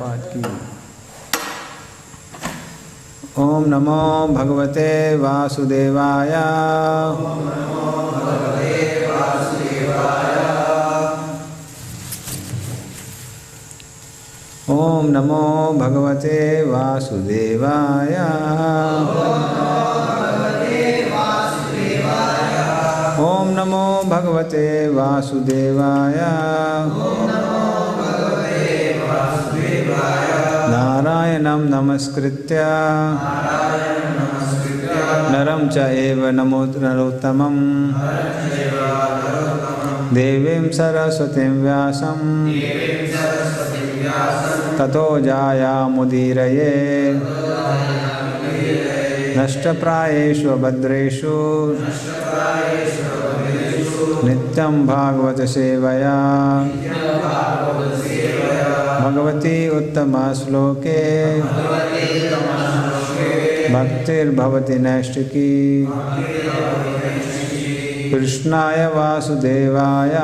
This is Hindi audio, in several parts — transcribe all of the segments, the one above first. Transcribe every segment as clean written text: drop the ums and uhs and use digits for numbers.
पाठ की। ओम नमो भगवते वासुदेवाय। ओम नमो भगवते वासुदेवाय। ओम नमो भगवते वासुदेवाय। नारायणं नमस्कृत्य नरं चैव नरोत्तमं देवीं सरस्वतीं व्यासं ततो जायामुदीरये। नष्टप्रायेषु भद्रेषु नित्यं भागवत सेवया भगवती उत्तम श्लोके भक्तिर्भवति नैष्टिकी। कृष्णाय वासुदेवाय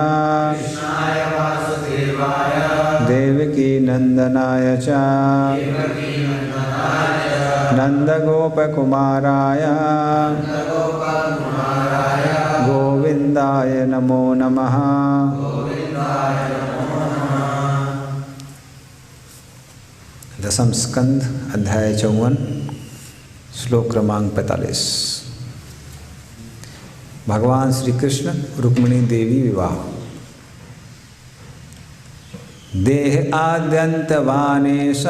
देवकी नंदनाय च नंदगोपकुमाराय गोविंदाय नमो नमः। दशम स्कंद अध्याय 54 श्लोक क्रमांक 45। भगवान श्री कृष्ण रुक्मिणी देवी विवाह। देह आद्यंतवानेश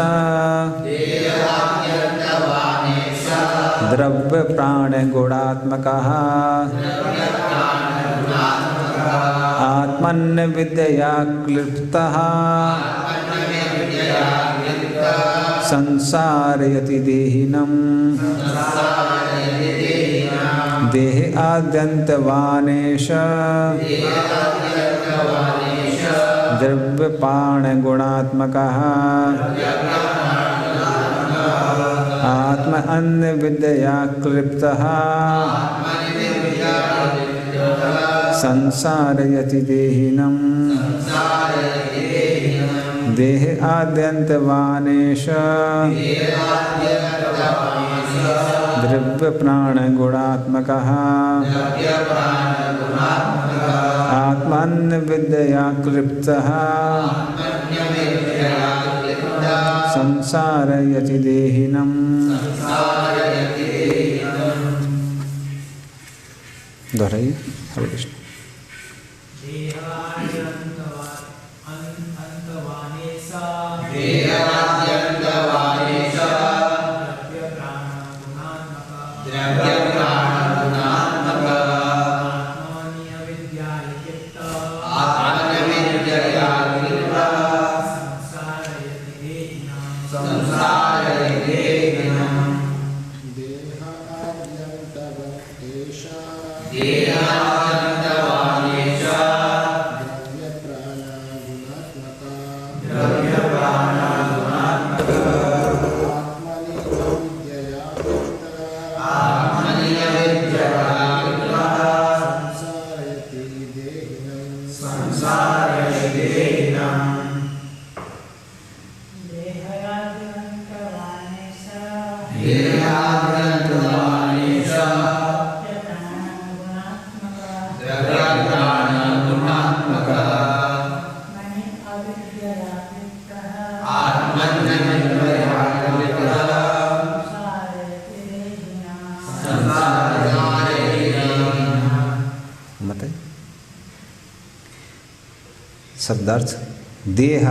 द्रव्य प्राण गुणात्मकः आत्मन्य विद्या क्लिप्तः संसारयति देहिनम्। देह आद्यंतवानेश द्रव्यपाण गुणात्मकः आत्म अन्य विद्या क्लिप्तः संसारयति देहिनम्। देह आद्यंतवानेश द्रव्य प्राण गुणात्मकः आत्मन्य विद्या क्लिप्तः संसारयति देहिनम्। दोहराइए। हरे कृष्ण। शब्दार्थ देह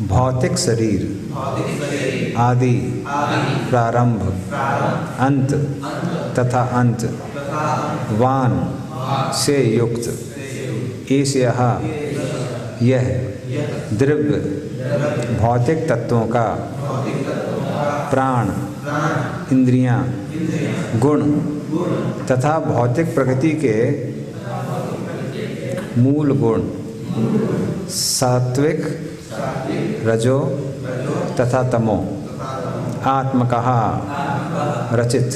भौतिक शरीर आदि प्रारंभ अंत तथा अंत वान से युक्त एषः यह द्रव्य भौतिक तत्वों का प्राण इंद्रियां गुण तथा भौतिक प्रकृति के मूल गुण सात्विक रजो तथा तमो आत्मकः रचित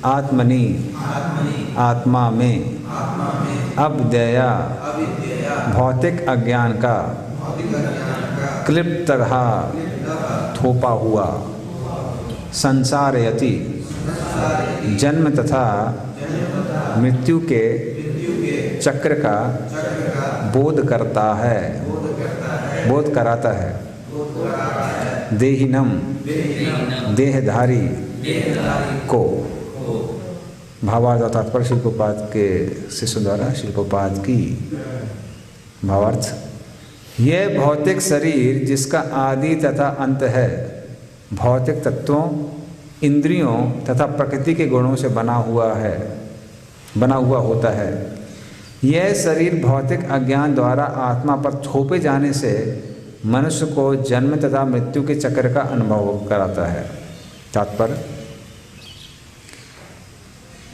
आत्मनि आत्मा में अविद्या भौतिक अज्ञान का क्लिप्तः थोपा हुआ, संसारयति जन्म तथा मृत्यु के चक्र का बोध करता है, बोध कराता है। देहिनम देहधारी को। भावार्थ और तात्पर्य शिल्पोपाद के शिष्य द्वारा शिल्पोपाद की भावार्थ। यह भौतिक शरीर जिसका आदि तथा अंत है, भौतिक तत्वों, इंद्रियों तथा प्रकृति के गुणों से बना हुआ होता है। यह शरीर भौतिक अज्ञान द्वारा आत्मा पर थोपे जाने से मनुष्य को जन्म तथा मृत्यु के चक्र का अनुभव कराता है। तात्पर्य,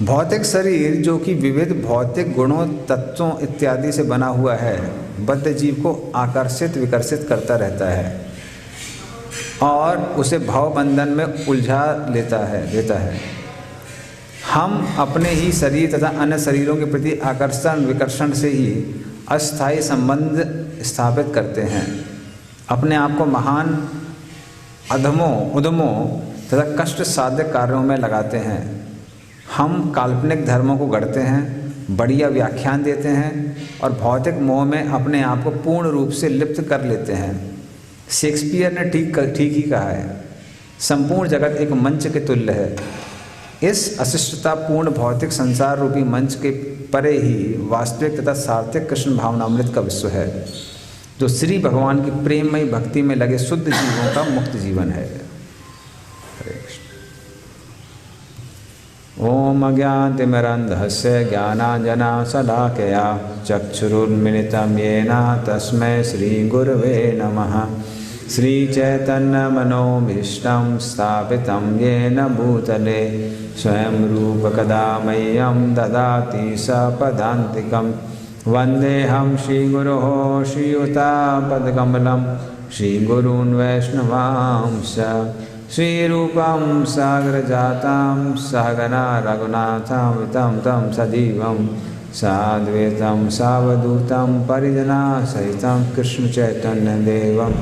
भौतिक शरीर जो कि विविध भौतिक गुणों, तत्वों इत्यादि से बना हुआ है, बद्ध जीव को आकर्षित विकर्षित करता रहता है और उसे भाव बंधन में उलझा लेता है। हम अपने ही शरीर तथा अन्य शरीरों के प्रति आकर्षण विकर्षण से ही अस्थायी संबंध स्थापित करते हैं। अपने आप को महान उद्यमों तथा कष्ट साध्य कार्यों में लगाते हैं। हम काल्पनिक धर्मों को गढ़ते हैं, बढ़िया व्याख्यान देते हैं और भौतिक मोह में अपने आप को पूर्ण रूप से लिप्त कर लेते हैं। शेक्सपियर ने ठीक ही कहा है, संपूर्ण जगत एक मंच के तुल्य है। इस अशिष्टता पूर्ण भौतिक संसार रूपी मंच के परे ही वास्तविक तथा सार्थक कृष्ण भावनामृत का विश्व है, जो श्री भगवान की प्रेममयी भक्ति में लगे शुद्ध जीवों का मुक्त जीवन है। हरे कृष्ण। ओम अज्ञानतिमिरन्धस्य ज्ञानाञ्जनशलाकया चक्षुरुन्मिलितं येन तस्मै श्रीगुरवे नमः। श्रीचैतन्यमनोभीष्टं स्थापितं येन भूतले स्वयं रूपकदा मह्यं ददाति सपदान्तिकं। वन्देऽहं श्रीगुरोः श्रीयुतापदकमलं श्रीगुरून् वैष्णवांश्च। श्रीरूपं सागरजातं सहगना रघुनाथान्वितं तं सजीवं साद्वैतं सावधूतं परिजनसहितं कृष्णचैतन्यदेवं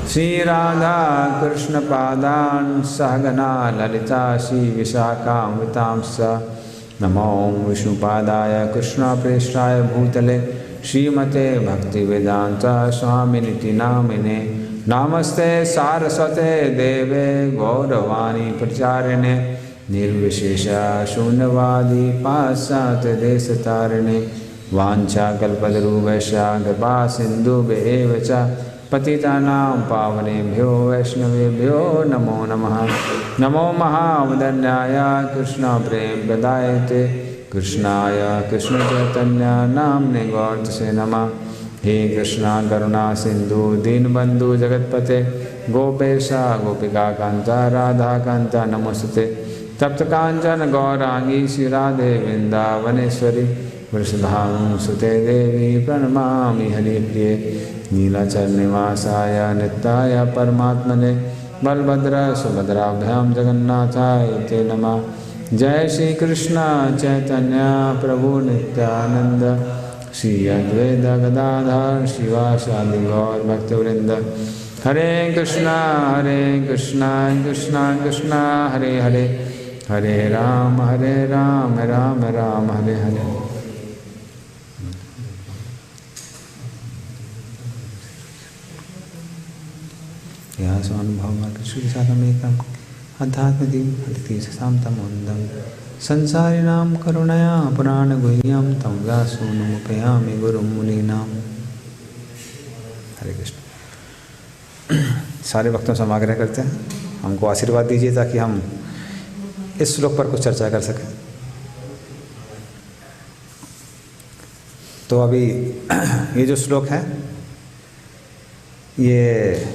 श्रीराधाकृष्णपादान् सहगना ललिता श्रीविशाखान्वितांश्च। नमो विष्णुपादाय कृष्णप्रेष्ठाय भूतले श्रीमते भक्तिवेदान्त स्वामिनिति नामिने। नमस्ते सारस्वते देवे गौरवाणी प्रचारिणे निर्विशेष शून्यवादी पाश्चात्यदेशतारिणे। वाञ्छाकल्पतरुभ्यश्च कृपा सिन्धुभ्येव च पतितानां पावनेभ्यो वैष्णवेभ्यो नमो नमः। नमो महावदन्याय कृष्णप्रेमप्रदायते कृष्णाय कृष्णचैतन्य नाम्ने गौरतसे नमः। हे कृष्णा करुणा सिंधु दीनबंधु जगतपते गोपेशा गोपिका कांता राधा कांता नमोस्तुते। तप्त कांचन गौरांगी श्री राधे वृंदावनेश्वरी वृषभानुसुते देवी प्रणमामि हरिप्रिये। नीलाचल निवासाय नित्याय परमात्मने बलभद्र सुभद्राभ्यां जगन्नाथाय ते नमः। जय श्री कृष्ण चैतन्य प्रभु नित्यानंद श्री अद्वैत गदाधर शिवासादि गौर भक्तवृंद। हरे कृष्णा कृष्णा कृष्णा हरे हरे, हरे राम राम राम हरे हरे। यह स्वानुभव कृष्ण के साथ अमेकम अध्यात्मदीपतिशान्तमोन्दं संसारिणां करुणया पुराणगुह्यं तं व्यासोऽनुमुपयामि गुरुं मुनीनां। हरे कृष्ण। सारे भक्तों से हम आग्रह करते हैं, हमको आशीर्वाद दीजिए ताकि हम इस श्लोक पर कुछ चर्चा कर सकें। तो अभी ये जो श्लोक है ये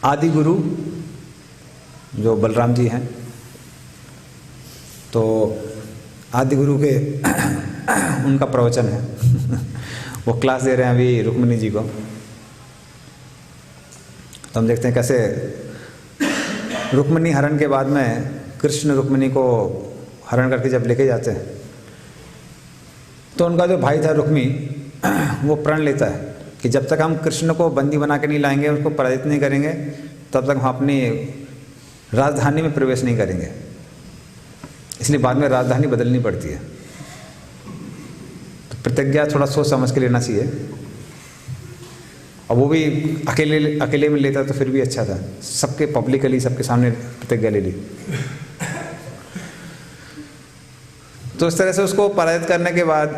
आदि गुरु जो बलराम जी हैं, तो आदि गुरु के उनका प्रवचन है वो क्लास दे रहे हैं अभी रुक्मिणी जी को। तो हम देखते हैं कैसे रुक्मिणी हरण के बाद में कृष्ण रुक्मिणी को हरण करके जब लेके जाते हैं तो उनका जो भाई था रुक्मी वो प्रण लेता है कि जब तक हम कृष्ण को बंदी बना के नहीं लाएंगे, उसको पराजित नहीं करेंगे, तब तक हम अपनी राजधानी में प्रवेश नहीं करेंगे। इसलिए बाद में राजधानी बदलनी पड़ती है। तो प्रतिज्ञा थोड़ा सोच समझ के लेना चाहिए, और वो भी अकेले में लेता तो फिर भी अच्छा था। सबके पब्लिकली सबके सामने प्रतिज्ञा ले ली। तो इस तरह से उसको पराजित करने के बाद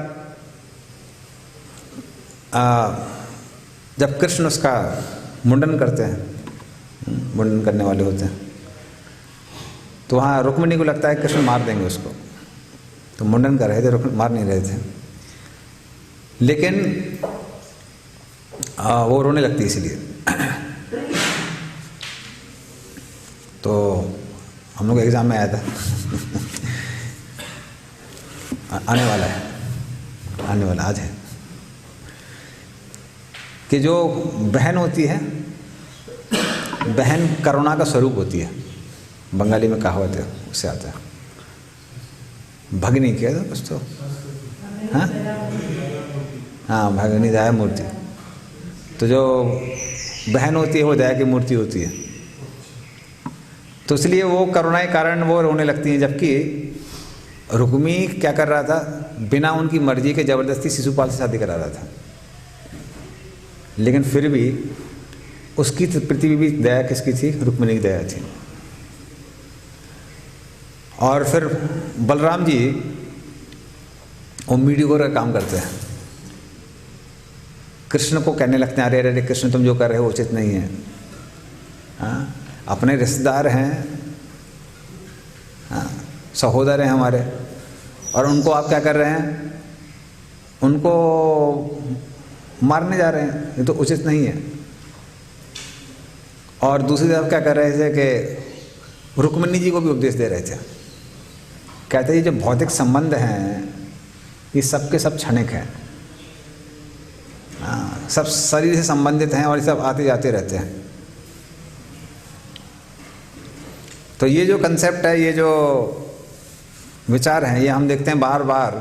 जब कृष्ण उसका मुंडन करते हैं, मुंडन करने वाले होते हैं, तो वहाँ रुक्मिणी को लगता है कृष्ण मार देंगे उसको, तो मुंडन कर रहे थे, रुक्मिणी मार नहीं रहे थे, लेकिन वो रोने लगती इसलिए। तो हम लोग एग्ज़ाम में आया था आने वाला आज है कि जो बहन होती है, बहन करुणा का स्वरूप होती है। बंगाली में कहावत है, उससे आता है। भगनी क्या था कुछ तो, हाँ भगनी दया मूर्ति। तो जो बहन होती है वो दया की मूर्ति होती है, तो इसलिए वो करुणा के कारण वो रोने लगती हैं। जबकि रुक्मी क्या कर रहा था, बिना उनकी मर्जी के ज़बरदस्ती शिशुपाल से शादी करा रहा था, लेकिन फिर भी उसकी प्रति भी दया किसकी थी, रुक्मिणी की दया थी। और फिर बलराम जी वो मीडियोकर का काम करते हैं, कृष्ण को कहने लगते हैं, अरे अरे कृष्ण तुम जो कर रहे हो उचित नहीं है। हाँ, अपने रिश्तेदार हैं, हाँ, सहोदर हैं हमारे, और उनको आप क्या कर रहे हैं, उनको मारने जा रहे हैं, ये तो उचित नहीं है। और दूसरी तरफ क्या कर रहे थे कि रुक्मिणी जी को भी उपदेश दे रहे थे, कहते हैं जो भौतिक संबंध हैं ये सब के सब क्षणिक हैं, सब शरीर से संबंधित हैं और ये सब आते जाते रहते हैं। तो ये जो कंसेप्ट है, ये जो विचार हैं, ये हम देखते हैं बार बार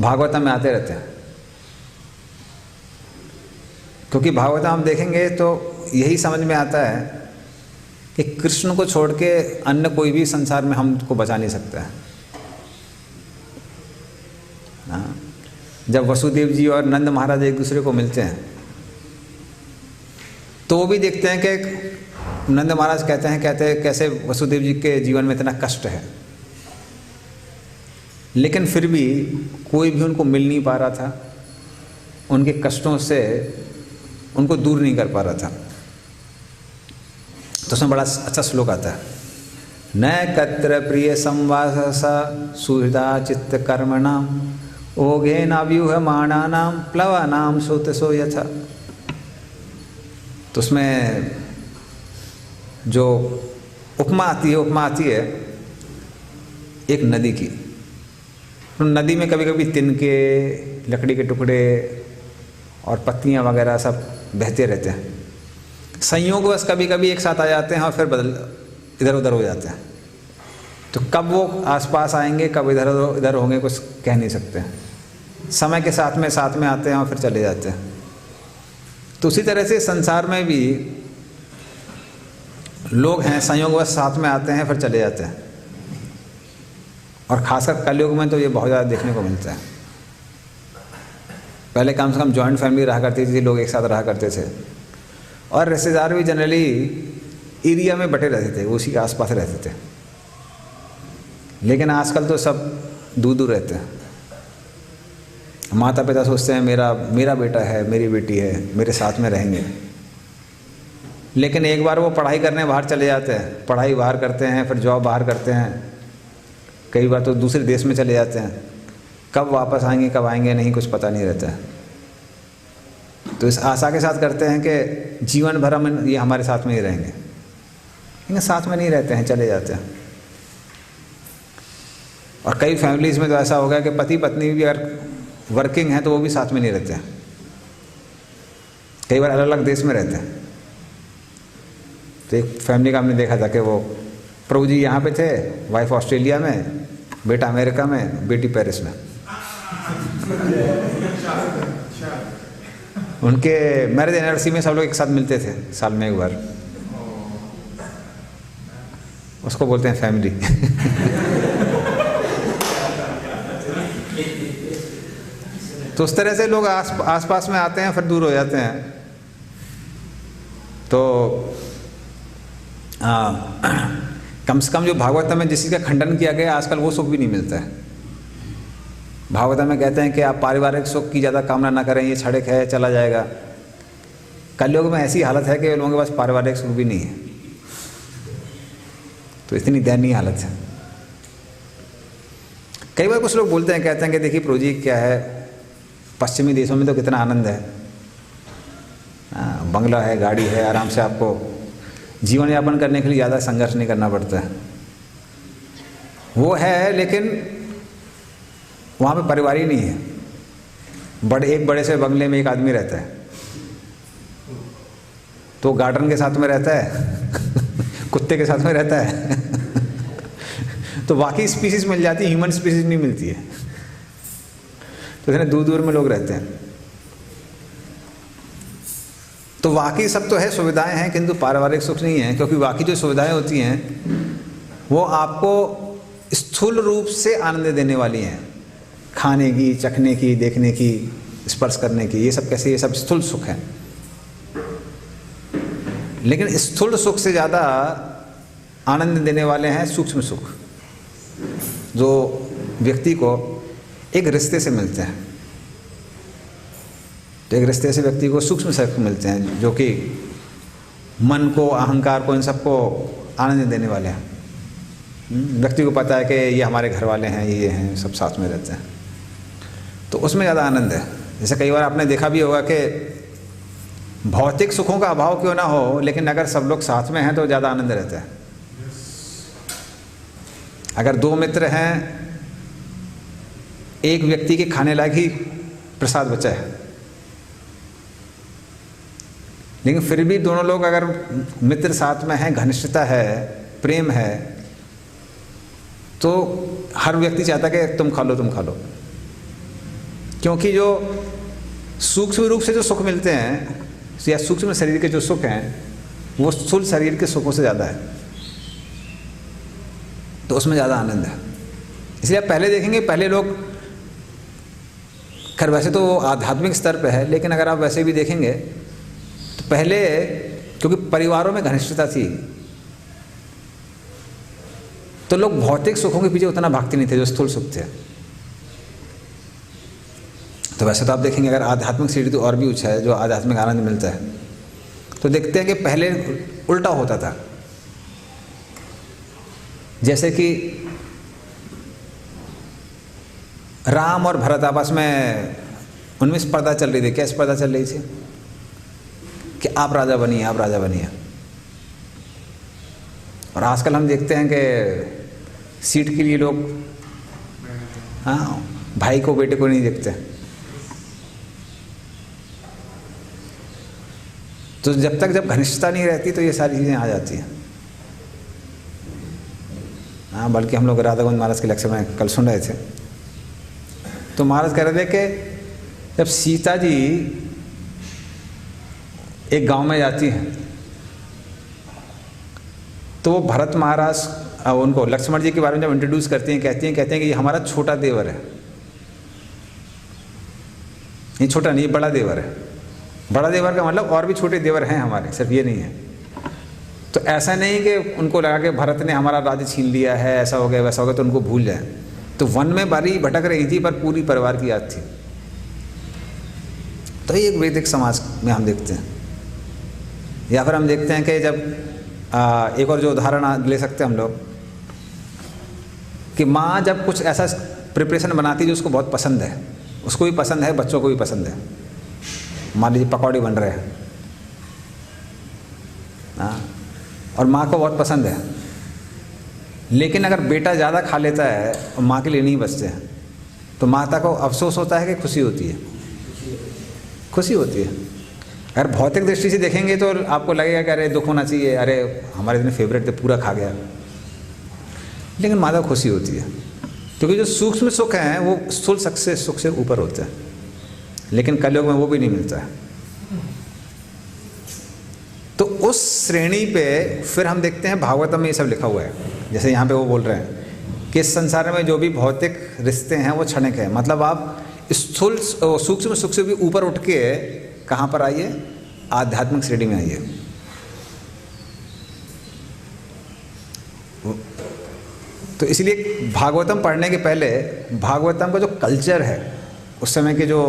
भागवतम में आते रहते हैं। क्योंकि भागवतम हम देखेंगे तो यही समझ में आता है कि कृष्ण को छोड़ के अन्य कोई भी संसार में हमको बचा नहीं सकता है। हाँ, जब वसुदेव जी और नंद महाराज एक दूसरे को मिलते हैं तो वो भी देखते हैं कि नंद महाराज कहते हैं कैसे वसुदेव जी के जीवन में इतना कष्ट है, लेकिन फिर भी कोई भी उनको मिल नहीं पा रहा था, उनके कष्टों से उनको दूर नहीं कर पा रहा था। तो उसमें बड़ा अच्छा श्लोक आता है, न कत्र प्रिय संवास सुहृदा चित्त कर्मणाम ओघे नाव्यूहमाणानाम प्लवानाम सोतसो यथा। तो उसमें जो उपमा आती है एक नदी की। तो नदी में कभी कभी तिनके, लकड़ी के टुकड़े और पत्तियां वगैरह सब बहते रहते हैं। संयोगवश कभी कभी एक साथ आ जाते हैं और फिर इधर उधर हो जाते हैं। तो कब वो आसपास आएंगे, कब इधर होंगे, कुछ कह नहीं सकते हैं। समय के साथ में आते हैं और फिर चले जाते हैं। तो उसी तरह से संसार में भी लोग हैं, संयोगवश साथ में आते हैं फिर चले जाते हैं। और खासकर कलयुग में तो ये बहुत ज़्यादा देखने को मिलता है। पहले कम से कम जॉइंट फैमिली रहा करती थी, लोग एक साथ रहा करते थे, और रिश्तेदार भी जनरली एरिया में बटे रहते थे, उसी के आसपास रहते थे। लेकिन आजकल तो सब दूर दूर रहते हैं। माता पिता सोचते हैं मेरा बेटा है, मेरी बेटी है, मेरे साथ में रहेंगे, लेकिन एक बार वो पढ़ाई करने बाहर चले जाते हैं, पढ़ाई बाहर करते हैं, फिर जॉब बाहर करते हैं, कई बार तो दूसरे देश में चले जाते हैं। कब वापस आएंगे, कब आएंगे नहीं, कुछ पता नहीं रहता है। तो इस आशा के साथ करते हैं कि जीवन भर हम ये हमारे साथ में ही रहेंगे, लेकिन साथ में नहीं रहते हैं, चले जाते हैं। और कई फैमिलीज़ में तो ऐसा हो गया कि पति पत्नी भी अगर वर्किंग है तो वो भी साथ में नहीं रहते हैं, कई बार अलग अलग देश में रहते हैं। तो एक फैमिली का हमने देखा था कि वो प्रभु जी यहाँ पे थे, वाइफ ऑस्ट्रेलिया में, बेटा अमेरिका में, बेटी पेरिस में। उनके मैरिज एनिवर्सरी में सब लोग एक साथ मिलते थे साल में एक बार, उसको बोलते हैं फैमिली। तो उस तरह से लोग आस पास में आते हैं फिर दूर हो जाते हैं। तो कम से कम जो भागवतम में जिस चीज़ का खंडन किया गया आजकल वो सुख भी नहीं मिलता है। भागवतम में कहते हैं कि आप पारिवारिक सुख की ज़्यादा कामना ना करें, ये क्षणिक है, चला जाएगा। कलयुग में ऐसी हालत है कि लोगों के पास पारिवारिक सुख भी नहीं है, तो इतनी दयनीय हालत है। कई बार कुछ लोग बोलते हैं, कहते हैं कि देखिए प्रभु जी क्या है, पश्चिमी देशों में तो कितना आनंद है, बंगला है, गाड़ी है, आराम से आपको जीवन यापन करने के लिए ज़्यादा संघर्ष नहीं करना पड़ता है। वो है, लेकिन वहाँ पे परिवार ही नहीं है। एक बड़े से बंगले में एक आदमी रहता है, तो गार्डन के साथ में रहता है कुत्ते के साथ में रहता है तो बाकी स्पीसीज मिल जाती है, ह्यूमन स्पीसीज नहीं मिलती है। तो इतने दूर दूर में लोग रहते हैं। तो वाकई सब तो है, सुविधाएं हैं, किंतु पारिवारिक सुख नहीं है, क्योंकि बाकी जो सुविधाएं होती हैं वो आपको स्थूल रूप से आनंद देने वाली हैं, खाने की, चखने की, देखने की, स्पर्श करने की, ये सब कैसे, ये सब स्थूल सुख है। लेकिन स्थूल सुख से ज़्यादा आनंद देने वाले हैं सूक्ष्म सुख, जो व्यक्ति को एक रिश्ते से मिलते हैं। तो एक रिश्ते से व्यक्ति को सूक्ष्म सुख मिलते हैं, जो कि मन को, अहंकार को, इन सबको आनंद देने वाले हैं। व्यक्ति को पता है कि ये हमारे घर वाले हैं, ये हैं, सब साथ में रहते हैं, तो उसमें ज़्यादा आनंद है। जैसे कई बार आपने देखा भी होगा कि भौतिक सुखों का अभाव क्यों ना हो, लेकिन अगर सब लोग साथ में हैं तो ज़्यादा आनंद रहता है। अगर दो मित्र हैं, एक व्यक्ति के खाने लायक ही प्रसाद बचा है, लेकिन फिर भी दोनों लोग अगर मित्र साथ में हैं, घनिष्ठता है, प्रेम है, तो हर व्यक्ति चाहता है कि तुम खा लो, तुम खा लो। क्योंकि जो सूक्ष्म रूप से जो सुख मिलते हैं, या सूक्ष्म शरीर के जो सुख हैं, वो स्थूल शरीर के सुखों से ज़्यादा है, तो उसमें ज़्यादा आनंद है। इसलिए आप पहले देखेंगे, पहले लोग, खैर वैसे तो आध्यात्मिक स्तर पे है, लेकिन अगर आप वैसे भी देखेंगे तो पहले, क्योंकि परिवारों में घनिष्ठता थी, तो लोग भौतिक सुखों के पीछे उतना भागते नहीं थे जो स्थूल सुख थे। तो वैसे तो आप देखेंगे, अगर आध्यात्मिक सीढ़ी तो और भी ऊंचा है, जो आध्यात्मिक आनंद मिलता है, तो देखते हैं कि पहले उल्टा होता था। जैसे कि राम और भरत आपस में, उनमें स्पर्धा चल रही थी। क्या स्पर्धा चल रही थी? कि आप राजा बनिए, आप राजा बनिए। और आजकल हम देखते हैं कि सीट के लिए लोग, हाँ, भाई को बेटे को नहीं देखते। तो जब घनिष्ठता नहीं रहती तो ये सारी चीज़ें आ जाती हैं। हाँ, बल्कि हम लोग राधा गोविंद महाराज के लेक्चर में कल सुन रहे थे, तो महाराज कह रहे थे कि जब सीता जी एक गांव में जाती हैं, तो वो भरत महाराज उनको लक्ष्मण जी के बारे में जब इंट्रोड्यूस करती हैं, कहते हैं कि ये हमारा छोटा देवर है। ये छोटा नहीं, बड़ा देवर है। बड़ा देवर का मतलब और भी छोटे देवर हैं हमारे, सिर्फ ये नहीं है। तो ऐसा नहीं कि उनको लगा कि भरत ने हमारा राज्य छीन लिया है, ऐसा हो गया वैसा हो गया, तो उनको भूल जाए। तो वन में बारी भटक रही थी, पर पूरी परिवार की याद थी। तो ये एक वैदिक समाज में हम देखते हैं। या फिर हम देखते हैं कि जब एक और जो उदाहरण ले सकते हैं हम लोग, कि माँ जब कुछ ऐसा प्रिपरेशन बनाती है जो उसको बहुत पसंद है, उसको भी पसंद है, बच्चों को भी पसंद है। मान लीजिए पकौड़े बन रहे हैं, हाँ, और माँ को बहुत पसंद है, लेकिन अगर बेटा ज़्यादा खा लेता है और माँ के लिए नहीं बचते हैं, तो माता को अफसोस होता है कि खुशी होती है? खुशी होती है। अगर भौतिक दृष्टि से देखेंगे तो आपको लगेगा कि अरे दुख होना चाहिए, अरे हमारे इतने फेवरेट थे, पूरा खा गया। लेकिन माता को खुशी होती है, क्योंकि जो सूक्ष्म सुख हैं वो स्थूल सुख से ऊपर होते हैं। लेकिन कलयुग में वो भी नहीं मिलता है। तो उस श्रेणी पे फिर हम देखते हैं भागवतम में ये सब लिखा हुआ है। जैसे यहाँ पे वो बोल रहे हैं कि इस संसार में जो भी भौतिक रिश्ते हैं वो क्षणिक है, मतलब आप स्थूल सूक्ष्म सुख से भी ऊपर उठ के कहाँ पर आइए, आध्यात्मिक श्रेणी में आइए। तो इसलिए भागवतम पढ़ने के पहले भागवतम का जो कल्चर है उस समय के जो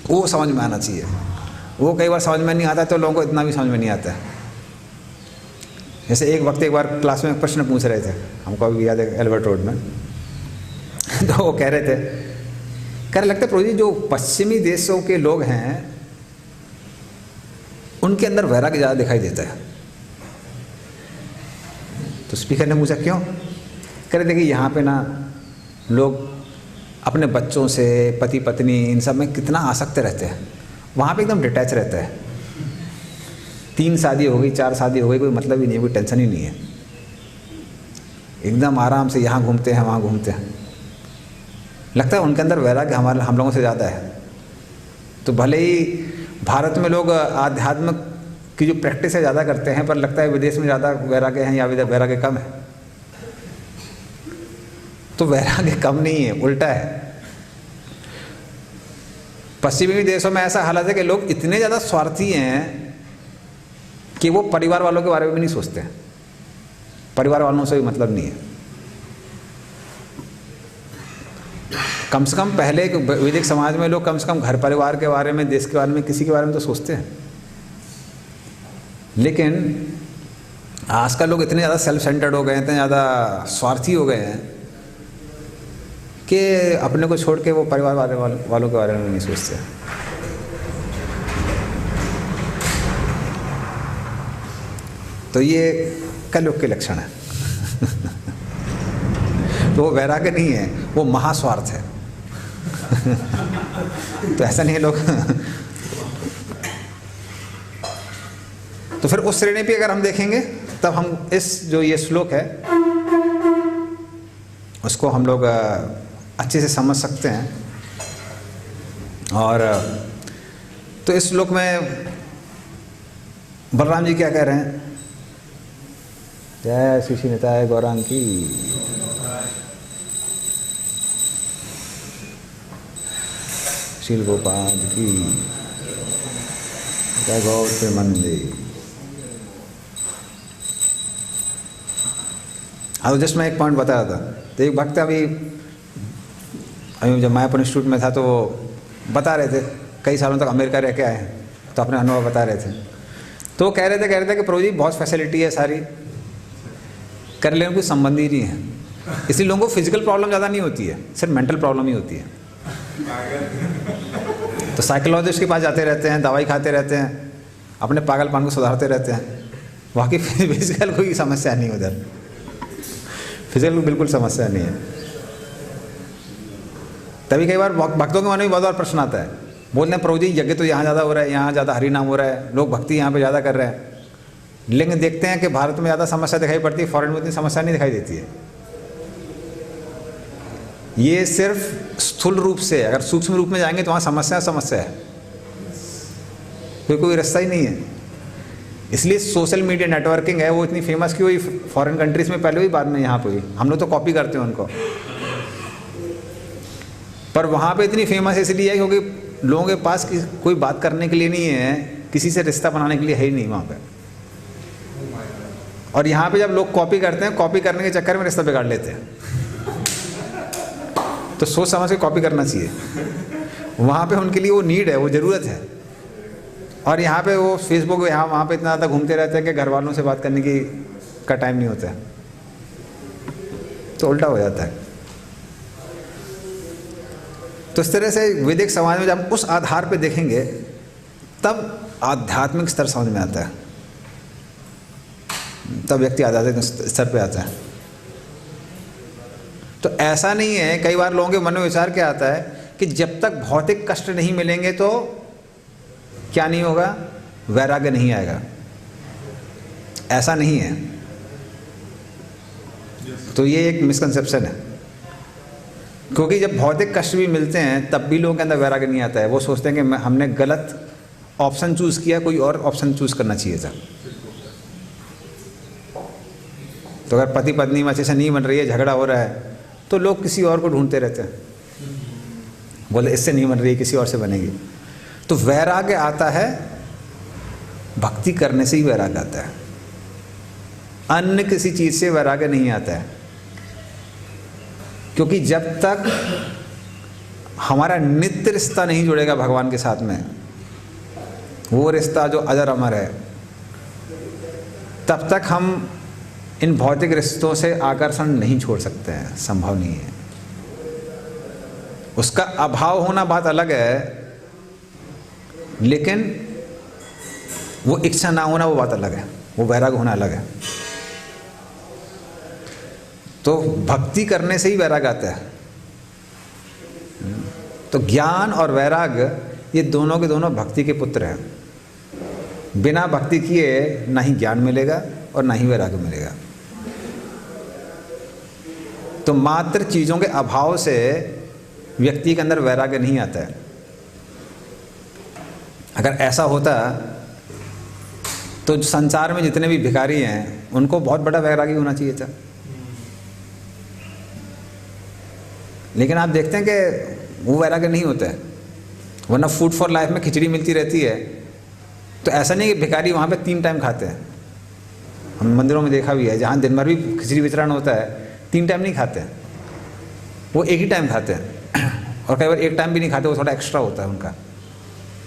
वो समझ में आना चाहिए। वो कई बार समझ में नहीं आता तो लोगों को इतना भी समझ में नहीं आता है। जैसे एक वक्त एक बार क्लास में एक प्रश्न पूछ रहे थे, हमको अभी याद है एल्बर्ट रोड में तो वो कह रहे थे, कह रहे लगता है प्रभु जी जो पश्चिमी देशों के लोग हैं उनके अंदर वैराग्य ज़्यादा दिखाई देता है। तो स्पीकर ने पूछा क्यों? कह रहे थे कि यहाँ पे ना लोग अपने बच्चों से, पति पत्नी, इन सब में कितना आसक्त रहते हैं, वहाँ पे एकदम डिटैच रहता है। 3 शादी हो गई, 4 शादी हो गई, कोई मतलब ही नहीं है, कोई टेंशन ही नहीं है, एकदम आराम से यहाँ घूमते हैं वहाँ घूमते हैं। लगता है उनके अंदर वैराग्य हम लोगों से ज़्यादा है। तो भले ही भारत में लोग आध्यात्म की जो प्रैक्टिस है ज़्यादा करते हैं, पर लगता है विदेश में ज़्यादा वैराग्य हैं या वैराग्य कम है। तो वैराग्य कम नहीं है, उल्टा है। पश्चिमी देशों में ऐसा हालत है कि लोग इतने ज़्यादा स्वार्थी हैं कि वो परिवार वालों के बारे में भी नहीं सोचते हैं, परिवार वालों से भी मतलब नहीं है। कम से कम पहले वैदिक समाज में लोग कम से कम घर परिवार के बारे में, देश के बारे में, किसी के बारे में तो सोचते हैं। लेकिन आजकल लोग इतने ज़्यादा सेल्फ सेंटर्ड हो गए हैं, इतने ज़्यादा स्वार्थी हो गए हैं कि अपने को छोड़ के वो परिवार वालों के बारे में नहीं सोचते। तो ये कलयुग के लक्षण है तो वो वैराग्य नहीं है, वो महास्वार्थ है तो ऐसा नहीं है लोग तो फिर उस श्रेणी पे अगर हम देखेंगे तब हम इस जो ये श्लोक है उसको हम लोग अच्छे से समझ सकते हैं। और तो इस श्लोक में बलराम जी क्या कह रहे हैं? जय श्री श्री निताय गौरांग की। शील गोपाल की जय गौ के मंदिर। हाँ, तो जस्ट मैं एक पॉइंट बता रहा था। तो एक भक्त अभी जब मायापुर इंस्टीट्यूट में था तो वो बता रहे थे, कई सालों तक अमेरिका रह के आए हैं, तो अपने अनुभव बता रहे थे। तो वो कह रहे थे कि प्रभु जी बहुत फैसिलिटी है सारी, कर लेने कोई संबंध ही नहीं है, इसलिए लोगों को फिजिकल प्रॉब्लम ज़्यादा नहीं होती है, सिर्फ मेंटल प्रॉब्लम ही होती है। तो साइकोलॉजिस्ट के पास जाते रहते हैं, दवाई खाते रहते हैं, अपने पागलपन को सुधारते रहते हैं। बाकी फिजिकल कोई समस्या नहीं, उधर फिजिकल बिल्कुल समस्या नहीं है। तभी कई बार भक्तों के मन में बहुत बार प्रश्न आता है, बोलते हैं प्रभु जी यज्ञ तो यहाँ ज़्यादा हो रहा है, यहाँ ज़्यादा हरि नाम हो रहा है, लोग भक्ति यहाँ पे ज़्यादा कर रहे हैं, लेकिन देखते हैं कि भारत में ज़्यादा समस्या दिखाई पड़ती है, फॉरेन में उतनी समस्या नहीं दिखाई देती है। ये सिर्फ स्थूल रूप से, अगर सूक्ष्म रूप में जाएंगे तो वहाँ समस्या है, कोई रास्ता ही नहीं है। इसलिए सोशल मीडिया नेटवर्किंग है वो इतनी फेमस क्यों हुई फॉरेन कंट्रीज़ में, पहले हुई बाद में यहाँ पे हुई। हम लोग तो कॉपी करते हैं उनको, पर वहाँ पे इतनी फेमस इसलिए है क्योंकि लोगों के पास कोई बात करने के लिए नहीं है, किसी से रिश्ता बनाने के लिए है ही नहीं वहाँ पे। और यहाँ पे जब लोग कॉपी करते हैं, कॉपी करने के चक्कर में रिश्ता बिगाड़ लेते हैं। तो सोच समझ के कॉपी करना चाहिए, वहाँ पे उनके लिए वो नीड है, वो ज़रूरत है। और यहाँ पे वो फेसबुक यहाँ वहाँ पे इतना ज़्यादा घूमते रहते हैं कि घर वालों से बात करने का टाइम नहीं होता है, तो उल्टा हो जाता है। तो इस तरह से वैदिक समाज में जब उस आधार पे देखेंगे तब आध्यात्मिक स्तर समझ में आता है, तब व्यक्ति आध्यात्मिक स्तर पे आता है। तो ऐसा नहीं है, कई बार लोगों के मन में विचार क्या आता है कि जब तक भौतिक कष्ट नहीं मिलेंगे तो क्या नहीं होगा, वैराग्य नहीं आएगा। ऐसा नहीं है। तो ये एक मिसकंसेप्शन है, क्योंकि जब भौतिक कष्ट भी मिलते हैं तब भी लोगों के अंदर वैराग्य नहीं आता है। वो सोचते हैं कि हमने गलत ऑप्शन चूज किया, कोई और ऑप्शन चूज करना चाहिए था। तो अगर पति पत्नी में अच्छे से नहीं बन रही है, झगड़ा हो रहा है, तो लोग किसी और को ढूंढते रहते हैं, बोले इससे नहीं बन रही है, किसी और से बनेगी। तो वैराग्य आता है, भक्ति करने से ही वैराग्य आता है, अन्य किसी चीज से वैराग्य नहीं आता है। क्योंकि जब तक हमारा नित्य रिश्ता नहीं जुड़ेगा भगवान के साथ में, वो रिश्ता जो अजर अमर है, तब तक हम इन भौतिक रिश्तों से आकर्षण नहीं छोड़ सकते हैं, संभव नहीं है। उसका अभाव होना बात अलग है, लेकिन वो इच्छा ना होना वो बात अलग है, वो वैराग्य होना अलग है। तो भक्ति करने से ही वैराग्य आता है। तो ज्ञान और वैराग्य ये दोनों के दोनों भक्ति के पुत्र हैं। बिना भक्ति किए ना ही ज्ञान मिलेगा और ना ही वैराग्य मिलेगा। तो मात्र चीज़ों के अभाव से व्यक्ति के अंदर वैराग्य नहीं आता है। अगर ऐसा होता तो संसार में जितने भी भिखारी हैं उनको बहुत बड़ा वैरागी होना चाहिए था। लेकिन आप देखते हैं कि वो वैराग्य नहीं होता है, वरना फूड फॉर लाइफ में खिचड़ी मिलती रहती है। तो ऐसा नहीं कि भिखारी वहाँ पे 3 टाइम खाते हैं। हम मंदिरों में देखा भी है, जहाँ दिन भर भी खिचड़ी वितरण होता है, 3 टाइम नहीं खाते हैं, वो एक ही टाइम खाते हैं। और कई बार 1 टाइम भी नहीं खाते, वो थोड़ा एक्स्ट्रा होता है उनका।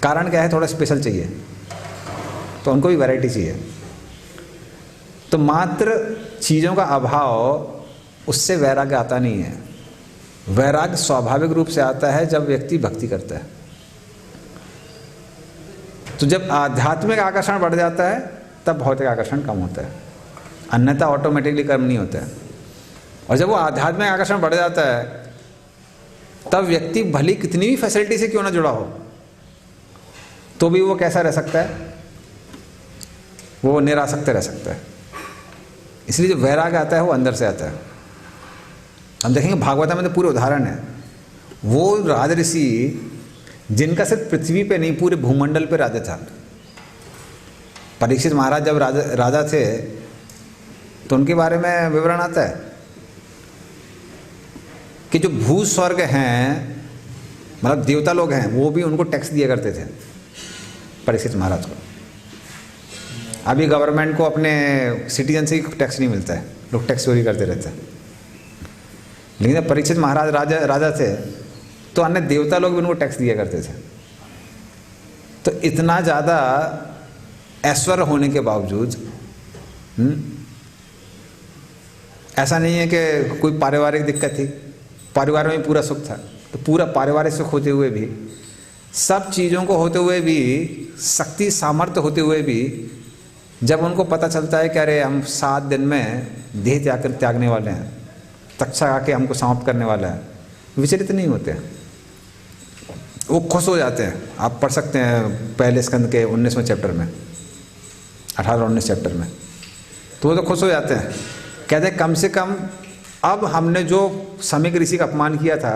कारण क्या है? थोड़ा स्पेशल चाहिए, तो उनको भी वैरायटी चाहिए। तो मात्र चीज़ों का अभाव, उससे वैराग्य आता नहीं है। वैराग्य स्वाभाविक रूप से आता है जब व्यक्ति भक्ति करता है। तो जब आध्यात्मिक आकर्षण बढ़ जाता है तब भौतिक आकर्षण कम होता है, अन्यथा ऑटोमेटिकली कम नहीं होता है। और जब वो आध्यात्मिक आकर्षण बढ़ जाता है तब व्यक्ति भली कितनी भी फैसिलिटी से क्यों ना जुड़ा हो, तो भी वो कैसा रह सकता है? वो निरासक्त रह सकता है। इसलिए जो वैराग्य आता है वो अंदर से आता है। हम देखेंगे भागवत में तो पूरे उदाहरण है। वो राजऋषि जिनका सिर्फ पृथ्वी पे नहीं पूरे भूमंडल पे राज्य था। परीक्षित महाराज जब राजा थे तो उनके बारे में विवरण आता है कि जो भू स्वर्ग हैं, मतलब देवता लोग हैं, वो भी उनको टैक्स दिया करते थे परीक्षित महाराज को। अभी गवर्नमेंट को अपने सिटीजन से ही टैक्स नहीं मिलता है, लोग टैक्स चोरी करते रहते हैं। लेकिन जब परीक्षित महाराज राजा थे तो अन्य देवता लोग भी उनको टैक्स दिया करते थे। तो इतना ज़्यादा ऐश्वर्य होने के बावजूद ऐसा नहीं है कि कोई पारिवारिक दिक्कत थी, परिवार में पूरा सुख था। तो पूरा पारिवारिक सुख होते हुए भी, सब चीज़ों को होते हुए भी, शक्ति सामर्थ्य होते हुए भी, जब उनको पता चलता है कि अरे हम 7 दिन में देह त्यागने वाले हैं, तक्षा आके हमको समाप्त करने वाला है, विचलित नहीं होते हैं, वो खुश हो जाते हैं। आप पढ़ सकते हैं पहले स्कंद के 19वें चैप्टर में, 18-19 चैप्टर में। तो वो तो खुश हो जाते हैं, कहते हैं कम से कम अब हमने जो समीक ऋषि का अपमान किया था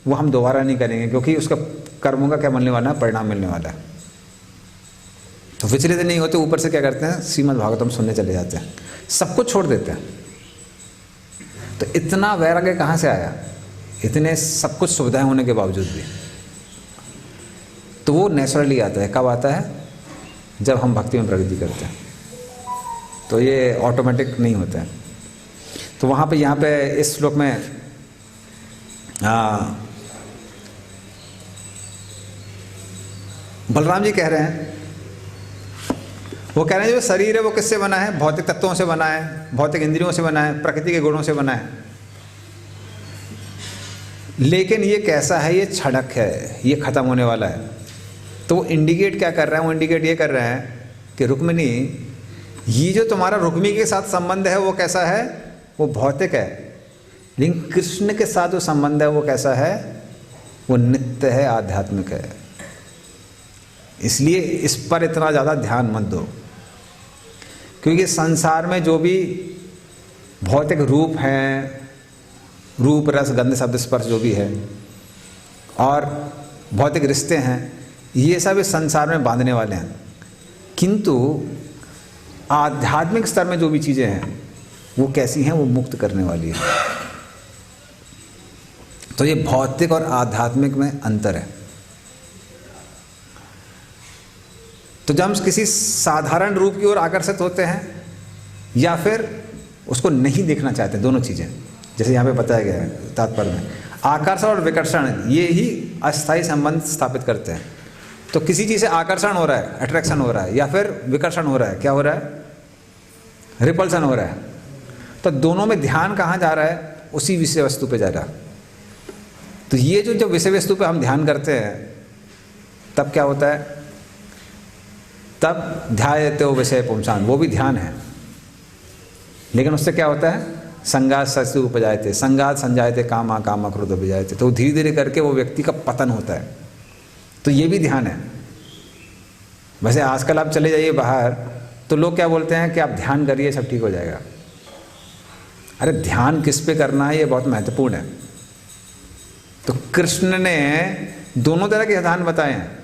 वो हम दोबारा नहीं करेंगे, क्योंकि उसका कर्मों का क्या मिलने वाला है? परिणाम मिलने वाला है। तो विचलित नहीं होते, ऊपर से क्या करते हैं? श्रीमद् भागवतम सुनने चले जाते हैं, सब कुछ छोड़ देते हैं। तो इतना वैराग्य कहाँ से आया? इतने सब कुछ सुविधाएं होने के बावजूद भी। तो वो नेचुरली आता है। कब आता है? जब हम भक्ति में प्रगति करते हैं। तो ये ऑटोमेटिक नहीं होता है। तो वहाँ पे, यहाँ पे इस श्लोक में बलराम जी कह रहे हैं, वो कह रहे हैं जो शरीर है वो किससे बना है? भौतिक तत्वों से बना है, भौतिक इंद्रियों से बना है, प्रकृति के गुणों से बना है। लेकिन ये कैसा है? ये क्षणक है, ये खत्म होने वाला है। तो वो इंडिकेट क्या कर रहे हैं? वो इंडिकेट ये कर रहे हैं कि रुक्मिणी, ये जो तुम्हारा रुक्मी के साथ संबंध है वो कैसा है? वो भौतिक है। लेकिन कृष्ण के साथ जो संबंध है वो कैसा है? वो नित्य है, आध्यात्मिक है। इसलिए इस पर इतना ज़्यादा ध्यान मत दो, क्योंकि संसार में जो भी भौतिक रूप हैं, रूप रस गंध शब्द स्पर्श जो भी है, और भौतिक रिश्ते हैं, ये सब इस संसार में बांधने वाले हैं। किंतु आध्यात्मिक स्तर में जो भी चीज़ें हैं वो कैसी हैं, वो मुक्त करने वाली है। तो ये भौतिक और आध्यात्मिक में अंतर है। तो जब हम किसी साधारण रूप की ओर आकर्षित होते हैं या फिर उसको नहीं देखना चाहते, दोनों चीज़ें, जैसे यहाँ पे बताया गया है तात्पर्य में, आकर्षण और विकर्षण ये ही अस्थायी संबंध स्थापित करते हैं। तो किसी चीज़ से आकर्षण हो रहा है, अट्रैक्शन हो रहा है, या फिर विकर्षण हो रहा है, क्या हो रहा है, रिपल्सन हो रहा है। तो दोनों में ध्यान कहाँ जा रहा है, उसी विषय वस्तु पे जा रहा है। तो ये जो विषय वस्तु पे हम ध्यान करते हैं तब क्या होता है, तब ध्यायते हो विषय पुंसान, वो भी ध्यान है, लेकिन उससे क्या होता है, संगात सस्तु उपजायते, संगात संजायते कामा कामा क्रोध उपजायते। तो धीरे धीरे करके वो व्यक्ति का पतन होता है। तो ये भी ध्यान है। वैसे आजकल आप चले जाइए बाहर तो लोग क्या बोलते हैं कि आप ध्यान करिए सब ठीक हो जाएगा। अरे ध्यान किस पे करना है ये बहुत महत्वपूर्ण है। तो कृष्ण ने दोनों तरह के सिद्धांत बताए हैं।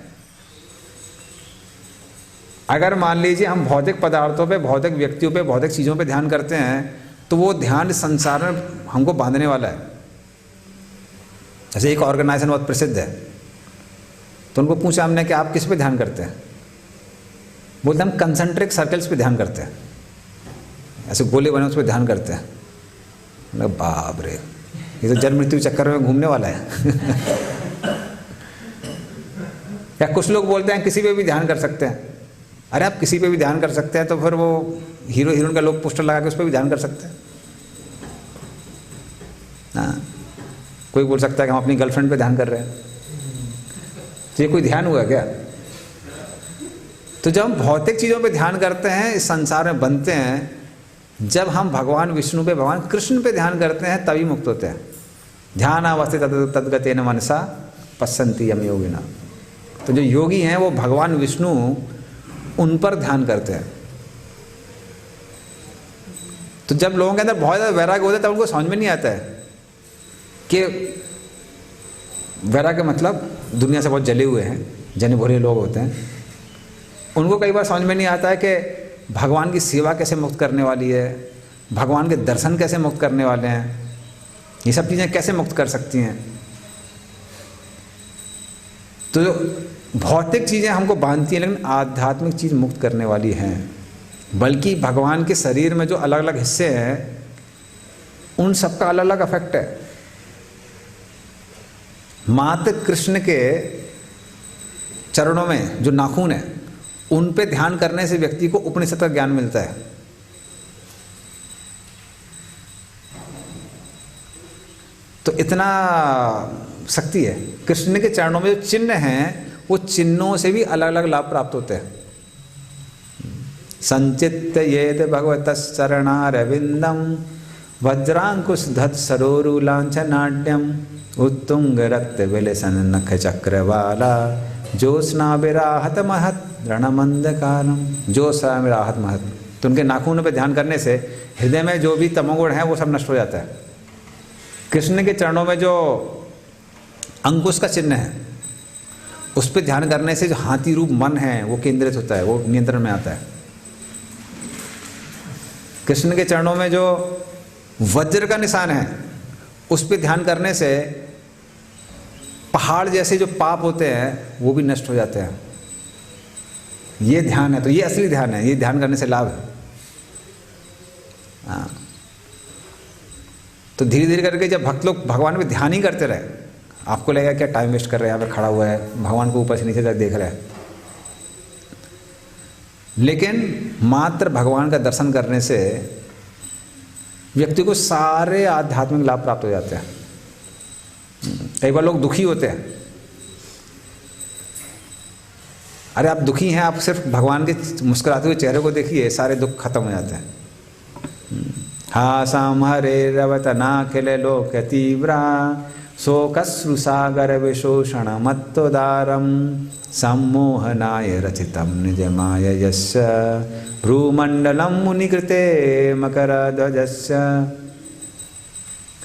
अगर मान लीजिए हम भौतिक पदार्थों पे, भौतिक व्यक्तियों पे, भौतिक चीज़ों पे ध्यान करते हैं तो वो ध्यान संसार में हमको बांधने वाला है। जैसे एक ऑर्गेनाइजेशन बहुत प्रसिद्ध है, तो उनको पूछा हमने कि आप किस पे ध्यान करते हैं, बोलते हम कंसंट्रिक सर्कल्स पे ध्यान करते हैं, ऐसे गोले बने उस पर ध्यान करते हैं। बाप रे, ये तो जन्म मृत्यु चक्कर में घूमने वाला है। या कुछ लोग बोलते हैं किसी पे भी ध्यान कर सकते हैं। अरे आप किसी पे भी ध्यान कर सकते हैं तो फिर वो हीरो हीरोइन का लोग पोस्टर लगा के उस पर भी ध्यान कर सकते हैं। हाँ, कोई बोल सकता है कि हम अपनी गर्लफ्रेंड पे ध्यान कर रहे हैं, तो ये कोई ध्यान हुआ क्या? तो जब हम भौतिक चीज़ों पे ध्यान करते हैं, इस संसार में बनते हैं, जब हम भगवान विष्णु पे, भगवान कृष्ण पे ध्यान करते हैं तभी मुक्त होते हैं। ध्यान अवस्थित तद्गतेन मनसा पश्यन्ति यम योगिना। तो जो योगी हैं वो भगवान विष्णु उन पर ध्यान करते हैं। तो जब लोगों के अंदर बहुत ज़्यादा वैराग्य होता है तब उनको समझ में नहीं आता है कि वैराग्य मतलब दुनिया से बहुत जले हुए हैं, जने भरे लोग होते हैं। उनको कई बार समझ में नहीं आता है कि भगवान की सेवा कैसे मुक्त करने वाली है, भगवान के दर्शन कैसे मुक्त करने वाले हैं, ये सब चीज़ें कैसे मुक्त कर सकती हैं। तो भौतिक चीज़ें हमको बांधती हैं, लेकिन आध्यात्मिक चीज़ मुक्त करने वाली हैं। बल्कि भगवान के शरीर में जो अलग अलग हिस्से हैं उन सबका अलग अलग इफेक्ट है। मात्र कृष्ण के चरणों में जो नाखून है उन पे ध्यान करने से व्यक्ति को उपनिषद का ज्ञान मिलता है। तो इतना शक्ति है। कृष्ण के चरणों में जो चिन्ह हैं वो चिन्हों से भी अलग अलग लाभ प्राप्त होते हैं। संचित्त येद भगवतश्चरणारविंदम वज्रांकुशधत सरोरुलांछनाट्यम उत्तुंग रक्त विलसन नख चक्रवाला ज्योत्स्ना विराहत महत रणमंद कालम। ज्योत्स्ना विराहत महत, तो उनके नाखूनों पे ध्यान करने से हृदय में जो भी तमोगुण है वो सब नष्ट हो जाता है। कृष्ण के चरणों में जो अंकुश का चिन्ह है उस पर ध्यान करने से जो हाथी रूप मन है वो केंद्रित होता है, वो नियंत्रण में आता है। कृष्ण के चरणों में जो वज्र का निशान है उस पर ध्यान करने से पहाड़ जैसे जो पाप होते हैं वो भी नष्ट हो जाते हैं। ये ध्यान है, तो ये असली ध्यान है, ये ध्यान करने से लाभ है। हाँ, तो धीरे धीरे करके जब भक्त लोग भगवान पे ध्यान ही करते रहे, आपको लगेगा क्या टाइम वेस्ट कर रहे हैं, यहाँ पे खड़ा हुआ है भगवान को ऊपर से नीचे तक देख रहा है। लेकिन मात्र भगवान का दर्शन करने से व्यक्ति को सारे आध्यात्मिक लाभ प्राप्त हो जाते हैं। कई बार लोग दुखी होते हैं। अरे आप दुखी हैं, आप सिर्फ भगवान के मुस्कुराते हुए चेहरे को देखिए, सारे दुख खत्म हो जाते हैं। हासाम हरे रवतनाखिल लोक तीव्रा शोकश्रुसागर विशोषण मत्तोदारम सम्मोहनाय रचितम निजमाय यस्य भ्रूमंडलम मुनिकृते मकरध्वजस्य।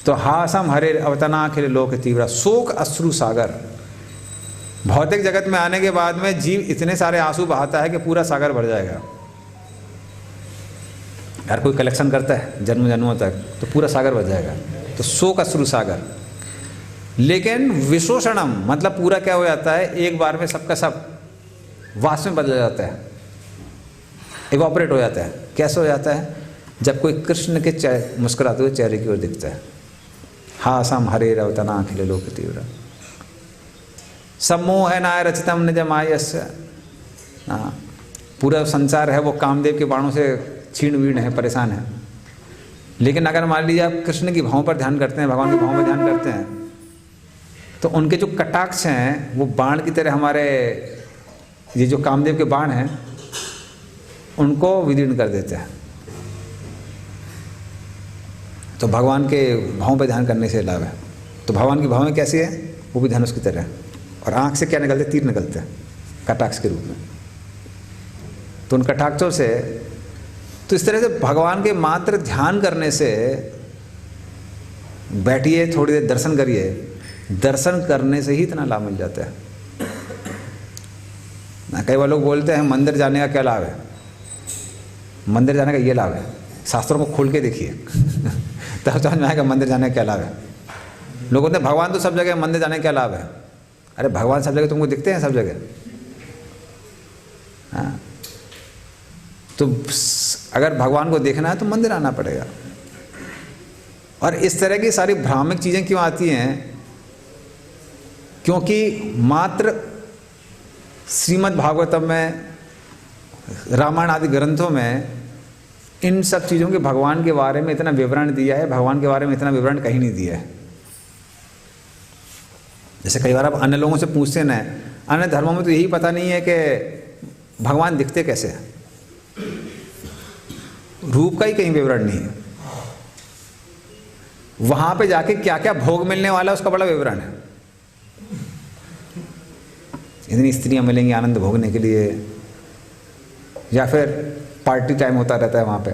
तो हासम हरे अवतनाखिल लोक तीव्रा, शोक अश्रु सागर, भौतिक जगत में आने के बाद में जीव इतने सारे आंसू बहाता है कि पूरा सागर भर जाएगा। हर कोई कलेक्शन करता है जन्म जन्मों तक, तो पूरा सागर भर जाएगा, तो शोक अश्रु सागर। लेकिन विशोषणम मतलब पूरा क्या हो जाता है, एक बार में सबका सब वाष्प में बदल जाता है, इवॉपरेट हो जाता है। कैसे हो जाता है? जब कोई कृष्ण के मुस्कुराते हुए चेहरे की ओर दिखता है। हासम हरे रवतना अखिल लोक तीव्र सम्मोह नाय रचितम निज मायस्य। पूरा संसार है वो कामदेव के बाणों से छीण वीण है, परेशान है। लेकिन अगर मान लीजिए आप कृष्ण की भावों पर ध्यान करते हैं, भगवान की भावों में ध्यान करते हैं, तो उनके जो कटाक्ष हैं वो बाण की तरह हमारे ये जो कामदेव के बाण हैं उनको विदीर्ण कर देते हैं। तो भगवान के भावों पर ध्यान करने से लाभ है। तो भगवान की भावें कैसी है? वो भी धनुष की तरह है, और आँख से क्या निकलते? तीर निकलते हैं कटाक्ष के रूप में। तो उन कटाक्षों से, तो इस तरह से भगवान के मात्र ध्यान करने से, बैठिए थोड़ी देर दर्शन करिए, दर्शन करने से ही इतना लाभ मिल जाता है ना। कई बार लोग बोलते हैं मंदिर जाने का क्या लाभ है? मंदिर जाने का ये लाभ है, शास्त्रों को खोल के देखिए तब समझ में आएगा मंदिर जाने का क्या लाभ है। लोग बोलते हैं भगवान तो सब जगह, मंदिर जाने का क्या लाभ है? अरे भगवान सब जगह तुमको दिखते हैं, सब जगह। हाँ, तो अगर भगवान को देखना है तो मंदिर आना पड़ेगा। और इस तरह की सारी भ्रामक चीज़ें क्यों आती हैं? क्योंकि मात्र श्रीमद् भागवतम में, रामायण आदि ग्रंथों में इन सब चीज़ों के भगवान के बारे में इतना विवरण दिया है, भगवान के बारे में इतना विवरण कहीं नहीं दिया है। जैसे कई बार आप अन्य लोगों से पूछते ना, अन्य धर्मों में तो यही पता नहीं है कि भगवान दिखते कैसे हैं, रूप का ही कहीं विवरण नहीं है। वहां पे जाके क्या क्या भोग मिलने वाला है उसका बड़ा विवरण है। इतनी स्त्रियां मिलेंगी आनंद भोगने के लिए, या फिर पार्टी टाइम होता रहता है वहाँ पे,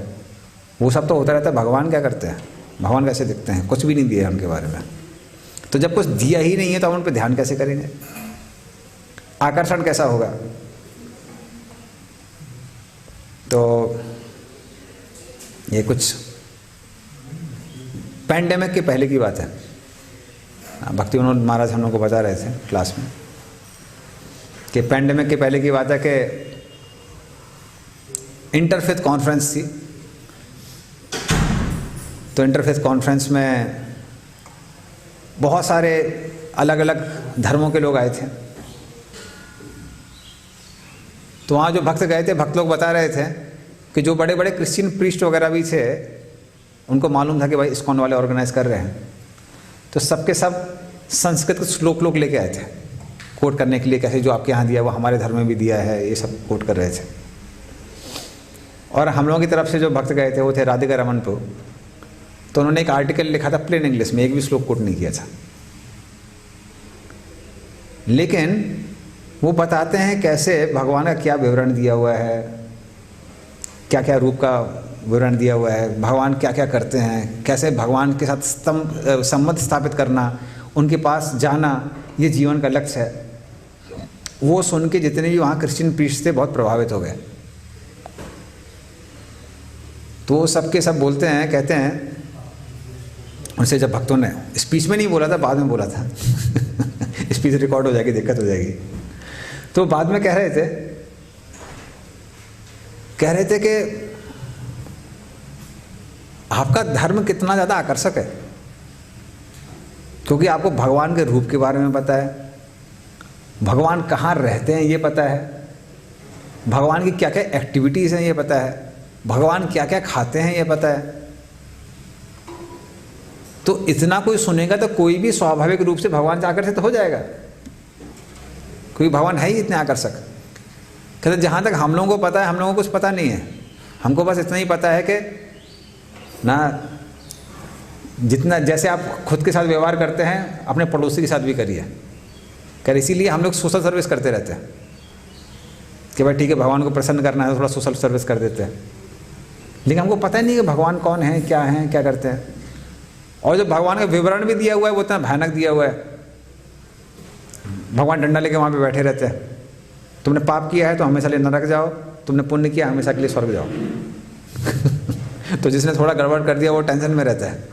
वो सब तो होता रहता है। भगवान क्या करते हैं, भगवान कैसे दिखते हैं? कुछ भी नहीं दिया है उनके बारे में। तो जब कुछ दिया ही नहीं है तो हम उन पर ध्यान कैसे करेंगे? आकर्षण कैसा होगा? तो ये कुछ पैंडेमिक के पहले की बात है। भक्ति विनोद महाराज हम लोग को बता रहे थे क्लास में कि पैंडेमिक के पहले की बात है कि इंटरफेथ कॉन्फ्रेंस थी। तो इंटरफेथ कॉन्फ्रेंस में बहुत सारे अलग अलग धर्मों के लोग आए थे। तो वहाँ जो भक्त गए थे, भक्त लोग बता रहे थे कि जो बड़े बड़े क्रिश्चियन प्रीस्ट वगैरह भी थे, उनको मालूम था कि भाई इस्कॉन वाले ऑर्गेनाइज कर रहे हैं, तो सबके सब संस्कृत के श्लोक लोग लेके आए थे कोट करने के लिए, कैसे जो आपके यहाँ दिया वो हमारे धर्म में भी दिया है, ये सब कोट कर रहे थे। और हम लोगों की तरफ से जो भक्त गए थे वो थे राधिका रमनपुर। तो उन्होंने एक आर्टिकल लिखा था प्लेन इंग्लिश में, एक भी श्लोक कोट नहीं किया था, लेकिन वो बताते हैं कैसे भगवान का क्या विवरण दिया हुआ है, क्या क्या रूप का विवरण दिया हुआ है, भगवान क्या क्या करते हैं, कैसे भगवान के साथ संबंध स्थापित करना, उनके पास जाना, ये जीवन का लक्ष्य है। वो सुन के जितने भी वहाँ क्रिश्चियन प्रीस्ट थे बहुत प्रभावित हो गए। तो सबके सब बोलते हैं, कहते हैं, उनसे जब भक्तों ने स्पीच में नहीं बोला था, बाद में बोला था स्पीच रिकॉर्ड हो जाएगी, दिक्कत हो जाएगी। तो बाद में कह रहे थे कि आपका धर्म कितना ज़्यादा आकर्षक है, क्योंकि आपको भगवान के रूप के बारे में पता है, भगवान कहाँ रहते हैं ये पता है, भगवान की क्या क्या एक्टिविटीज़ हैं ये पता है, भगवान क्या क्या खाते हैं ये पता है। तो इतना कोई सुनेगा तो कोई भी स्वाभाविक रूप से भगवान से आकर्षित हो जाएगा, क्योंकि भगवान है ही इतने आकर्षक। कहते जहाँ तक हम लोगों को पता है, हम लोगों को कुछ पता नहीं है, हमको बस इतना ही पता है कि ना जितना जैसे आप खुद के साथ व्यवहार करते हैं अपने पड़ोसी के साथ भी करिए। कर इसीलिए हम लोग सोशल सर्विस करते रहते हैं कि भाई ठीक है भगवान को प्रसन्न करना है तो थोड़ा सोशल सर्विस कर देते हैं, लेकिन हमको पता ही नहीं कि भगवान कौन है, क्या करते हैं। और जो भगवान का विवरण भी दिया हुआ है वो इतना भयानक दिया हुआ है। भगवान डंडा लेके वहाँ पे बैठे रहते हैं, तुमने पाप किया है तो हमेशा लिए नरक जाओ, तुमने पुण्य किया हमेशा के लिए स्वर्ग जाओ। तो जिसने थोड़ा गड़बड़ कर दिया वो टेंशन में रहता है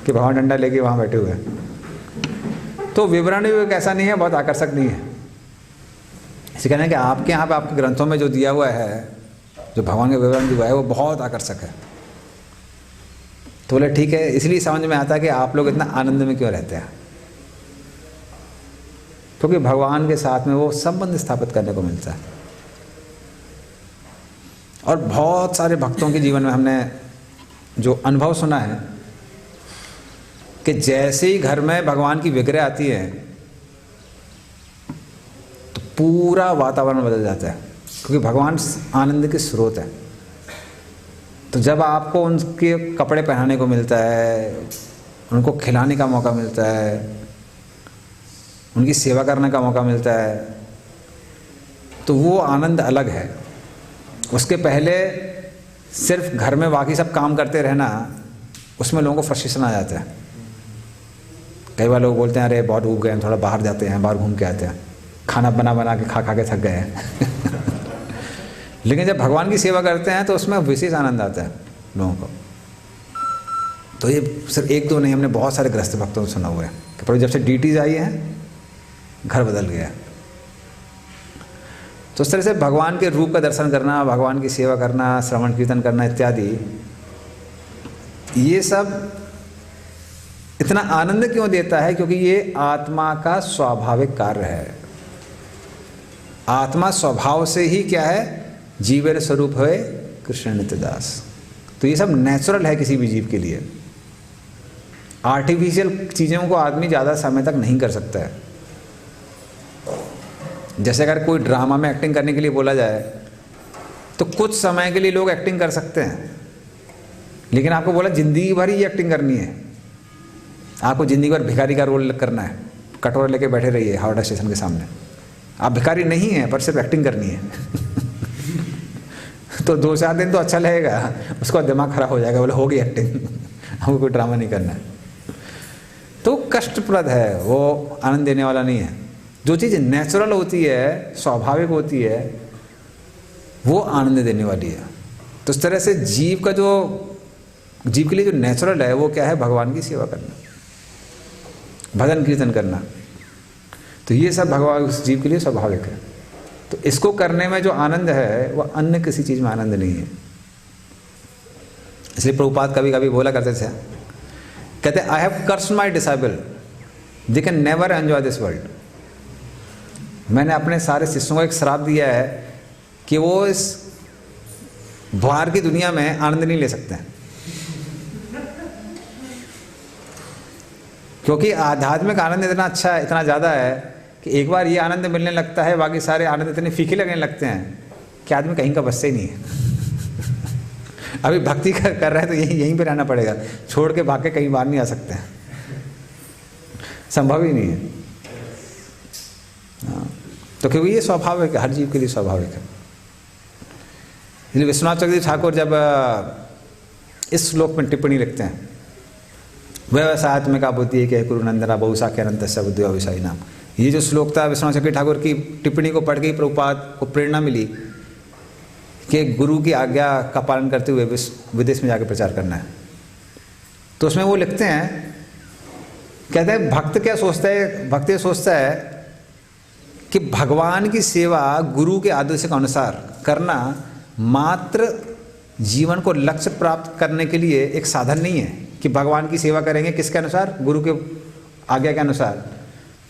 कि भगवान डंडा लेके वहाँ बैठे हुए हैं। तो विवरण भी कैसा नहीं है, बहुत आकर्षक नहीं है। इसे कहना है कि आपके यहाँ पे आपके ग्रंथों में जो दिया हुआ है, जो भगवान का विवरण दिया हुआ है, वो बहुत आकर्षक है। तो बोले ठीक है, इसलिए समझ में आता है कि आप लोग इतना आनंद में क्यों रहते हैं, क्योंकि भगवान के साथ में वो संबंध स्थापित करने को मिलता है। और बहुत सारे भक्तों के जीवन में हमने जो अनुभव सुना है कि जैसे ही घर में भगवान की विग्रह आती है तो पूरा वातावरण बदल जाता है, क्योंकि भगवान आनंद के स्रोत है। तो जब आपको उनके कपड़े पहनाने को मिलता है, उनको खिलाने का मौका मिलता है, उनकी सेवा करने का मौका मिलता है, तो वो आनंद अलग है। उसके पहले सिर्फ घर में बाकी सब काम करते रहना, उसमें लोगों को फ्रस्ट्रेशन आ जाता है। कई बार लोग बोलते हैं अरे बहुत ऊब गए हैं, थोड़ा बाहर जाते हैं, बाहर घूम के आते हैं, खाना बना बना के खा के थक गए हैं। लेकिन जब भगवान की सेवा करते हैं तो उसमें विशेष आनंद आता है लोगों को। तो ये सिर्फ एक दो नहीं, हमने बहुत सारे गृहस्थ भक्तों से सुना हुआ है कि प्रभु जब से डीटीज आई हैं घर बदल गया। तो इस तरह से भगवान के रूप का दर्शन करना, भगवान की सेवा करना, श्रवण कीर्तन करना इत्यादि, ये सब इतना आनंद क्यों देता है? क्योंकि ये आत्मा का स्वाभाविक कार्य है। आत्मा स्वभाव से ही क्या है? जीवन स्वरूप है कृष्ण नित्यदास। तो ये सब नेचुरल है किसी भी जीव के लिए। आर्टिफिशियल चीज़ों को आदमी ज़्यादा समय तक नहीं कर सकता है। जैसे अगर कोई ड्रामा में एक्टिंग करने के लिए बोला जाए तो कुछ समय के लिए लोग एक्टिंग कर सकते हैं, लेकिन आपको बोला ज़िंदगी भर ही एक्टिंग करनी है, आपको ज़िंदगी भर भिखारी का रोल करना है, कटोरा लेके बैठे रहिए हावड़ा स्टेशन के सामने, आप भिखारी नहीं हैं पर सिर्फ एक्टिंग करनी है। तो 2-4 दिन तो अच्छा लगेगा, उसका दिमाग खराब हो जाएगा, बोले हो गई एक्टिंग, हमको कोई ड्रामा नहीं करना है। तो कष्टप्रद है, वो आनंद देने वाला नहीं है। जो चीज़ नेचुरल होती है, स्वाभाविक होती है, वो आनंद देने वाली है। तो इस तरह से जीव के लिए जो नेचुरल है वो क्या है? भगवान की सेवा करना, भजन कीर्तन करना। तो ये सब भगवान उस जीव के लिए स्वाभाविक है। तो इसको करने में जो आनंद है वह अन्य किसी चीज़ में आनंद नहीं है। इसलिए प्रभुपाद कभी कभी बोला करते थे, कहते I have cursed my disciple, they can never enjoy this world. मैंने अपने सारे शिष्यों को एक श्राप दिया है कि वो इस बाहर की दुनिया में आनंद नहीं ले सकते हैं, क्योंकि आध्यात्मिक आनंद इतना अच्छा है, इतना ज़्यादा है कि एक बार ये आनंद मिलने लगता है, बाकी सारे आनंद इतने फीके लगने लगते हैं कि आदमी कहीं का बस से ही नहीं है। अभी भक्ति कर रहा है तो यहीं पे रहना पड़ेगा, छोड़ के भाग के कहीं बाहर नहीं आ सकते हैं, संभव ही नहीं है। हाँ, तो क्योंकि ये स्वाभाविक है, हर जीव के लिए स्वाभाविक है। इसलिए विश्वनाथ चक्रवर्ती ठाकुर जब इस श्लोक में टिप्पणी लिखते हैं, व्यवसायत्मिका बुद्धि के कुरु नंदना बहुसा के अनंत से बुद्धि अविषयी नाम, ये जो श्लोक था विश्वनाथ चक्रवर्ती ठाकुर की टिप्पणी को पढ़ के प्रभुपाद को प्रेरणा मिली कि गुरु की आज्ञा का पालन करते हुए विदेश में जाकर प्रचार करना है। तो उसमें वो लिखते हैं, कहते हैं भक्त क्या सोचता है? भक्त ये सोचता है कि भगवान की सेवा गुरु के आदेश के अनुसार करना मात्र जीवन को लक्ष्य प्राप्त करने के लिए एक साधन नहीं है कि भगवान की सेवा करेंगे किसके अनुसार? गुरु के आज्ञा के अनुसार,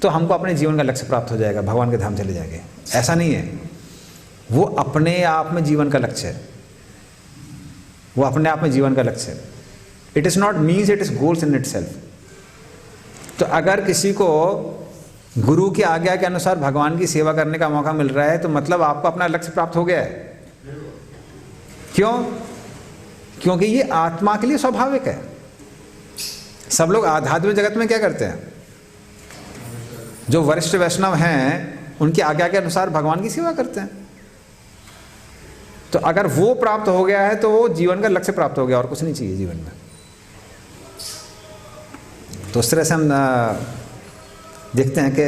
तो हमको अपने जीवन का लक्ष्य प्राप्त हो जाएगा, भगवान के धाम चले जाएंगे। ऐसा नहीं है, वो अपने आप में जीवन का लक्ष्य है, वो अपने आप में जीवन का लक्ष्य है। It is not means, it is goals in it self. तो अगर किसी को गुरु की आज्ञा के अनुसार भगवान की सेवा करने का मौका मिल रहा है तो मतलब आपको अपना लक्ष्य प्राप्त हो गया है। क्यों? क्योंकि ये आत्मा के लिए स्वाभाविक है। सब लोग आध्यात्मिक जगत में क्या करते हैं? जो वरिष्ठ वैष्णव हैं उनकी आज्ञा के अनुसार भगवान की सेवा करते हैं। तो अगर वो प्राप्त हो गया है तो वो जीवन का लक्ष्य प्राप्त हो गया, और कुछ नहीं चाहिए जीवन में। तो उस तरह से हम देखते हैं कि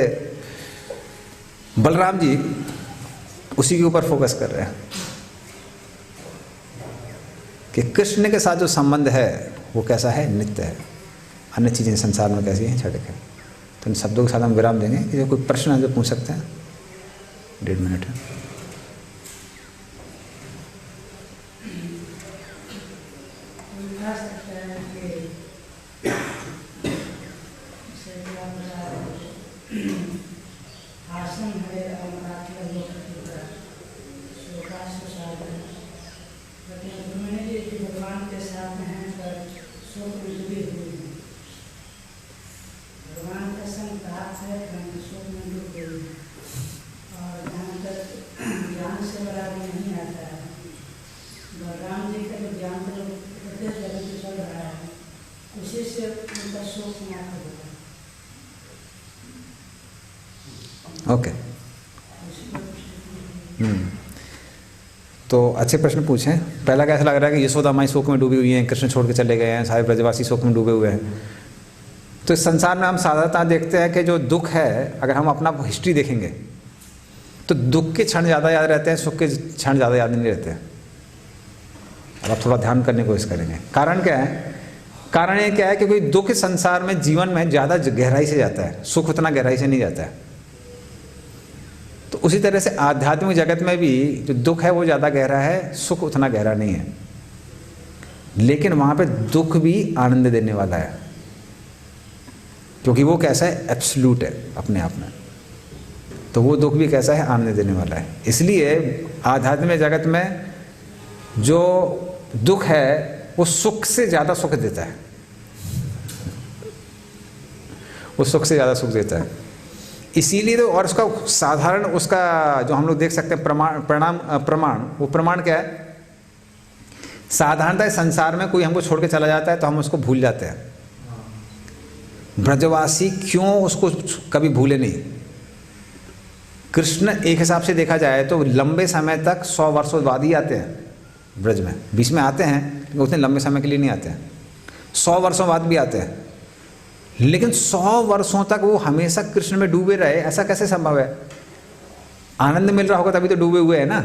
बलराम जी उसी के ऊपर फोकस कर रहे हैं कि कृष्ण के साथ जो संबंध है वो कैसा है, नित्य है। अन्य चीज़ें संसार में कैसी हैं, क्षणिक है। तो इन शब्दों के साथ हम विराम देंगे। कि जो कोई प्रश्न है जो पूछ सकते हैं, 1.5 मिनट है। ओके। तो अच्छे प्रश्न पूछे। पहला कैसा लग रहा है कि यशोदा माई शोक में डूबी हुई हैं, कृष्ण छोड़ के चले गए हैं, सारे ब्रजवासी शोक में डूबे हुए हैं। तो इस संसार में हम साधारणतः देखते हैं कि जो दुख है, अगर हम अपना हिस्ट्री देखेंगे तो दुख के क्षण ज़्यादा याद रहते हैं, सुख के क्षण ज़्यादा याद नहीं रहते हैं। अब आप थोड़ा ध्यान करने की कोशिश करेंगे। कारण क्या है? कारण ये क्या है कि कोई दुख संसार में, जीवन में ज़्यादा गहराई से जाता है, सुख उतना गहराई से नहीं जाता है। तो उसी तरह से आध्यात्मिक जगत में भी जो दुख है वो ज़्यादा गहरा है, सुख उतना गहरा नहीं है। लेकिन वहाँ पे दुख भी आनंद देने वाला है, क्योंकि वो कैसा है, एब्सोल्यूट है अपने आप में। तो वो दुख भी कैसा है, आनंद देने वाला है। इसलिए आध्यात्मिक जगत में जो दुख है वो सुख से ज़्यादा सुख देता है, वो सुख से ज़्यादा सुख देता है। इसीलिए तो, और उसका साधारण, उसका जो हम लोग देख सकते हैं प्रमाण, वो प्रमाण क्या है? साधारणतः संसार में कोई हमको छोड़ के चला जाता है तो हम उसको भूल जाते हैं। ब्रजवासी क्यों उसको कभी भूले नहीं? कृष्ण एक हिसाब से देखा जाए तो लंबे समय तक 100 वर्षों बाद ही आते हैं ब्रज में। बीच में आते हैं लेकिन उतने लंबे समय के लिए नहीं आते हैं, 100 वर्षों बाद भी आते हैं। लेकिन 100 वर्षों तक वो हमेशा कृष्ण में डूबे रहे, ऐसा कैसे संभव है? आनंद मिल रहा होगा तभी तो डूबे हुए हैं ना।